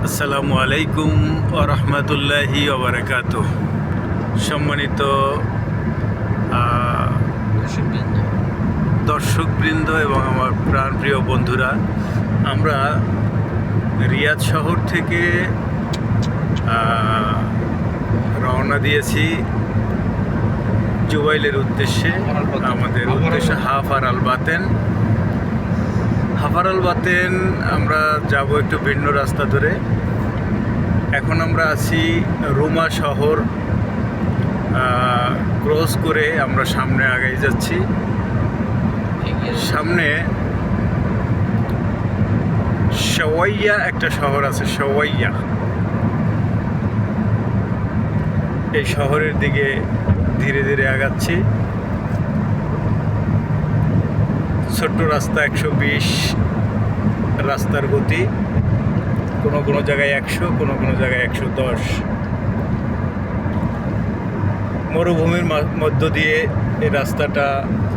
আসসালামু আলাইকুম ওয়া রাহমাতুল্লাহি ওয়া বারাকাতুহু। সম্মানিত দর্শকবৃন্দ এবং আমার প্রাণপ্রিয় বন্ধুরা, আমরা রিয়াদ শহর থেকে রওনা দিয়েছি জুবাইলের উদ্দেশ্যে। আমাদের উদ্দেশ্য হাফার আল বাতেন। হাফার আল বাতেন আমরা যাব একটু ভিন্ন রাস্তা ধরে। এখন আমরা আছি রুমা শহর ক্রস করে আমরা সামনে আগাই যাচ্ছি। সামনে শাওয়াইয়া একটা শহর আছে, শাওয়াইয়া। এই শহরের দিকে ধীরে ধীরে আগাচ্ছি। ছোট্ট রাস্তা, 120 রাস্তার গতি, কোনো কোনো জায়গায় 100, কোনো কোনো জায়গায় 110। মরুভূমির মধ্য দিয়ে এই রাস্তাটা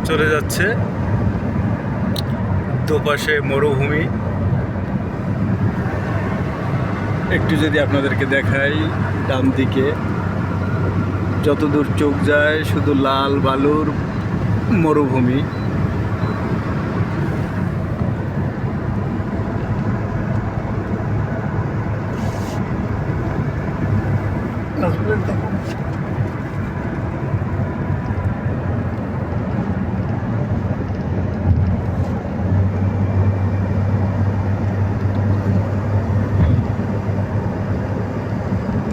চলে যাচ্ছে। দুপাশে মরুভূমি। একটু যদি আপনাদেরকে দেখাই, ডান দিকে যতদূর চোখ যায় শুধু লাল বালুর মরুভূমি।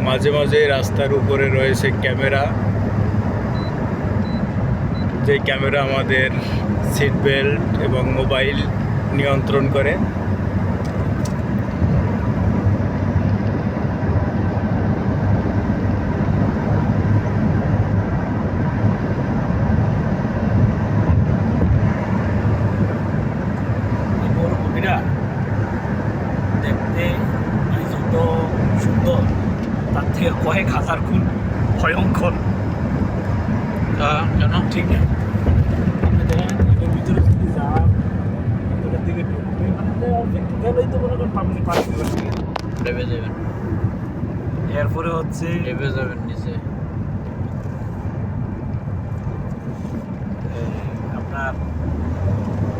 মাঝে মাঝে রাস্তার উপরে রয়েছে ক্যামেরা, যে ক্যামেরা আমাদের সিট বেল্ট এবং মোবাইল নিয়ন্ত্রণ করে। মরুভূমিটা দেখতে যত সুন্দর, তার থেকে কয়েক হাজার গুণ ভয়ঙ্কর। কেন ঠিক না? আপনি দেখেন এর ভিতরে যদি যান, ভিতরের দিকে ঢুকবে, মানে একটু গেলেই তো মনে করেন আপনি পানি ডেবে যাবেন। এরপরে হচ্ছে ডেবে যাবেন নিচে। আপনার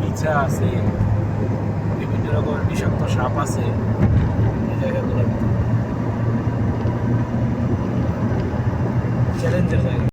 ইচ্ছা আছে, বিভিন্ন রকমের বিষাক্ত সাপ আছে এই জায়গাগুলোর। চ্যালেঞ্জের জায়গা।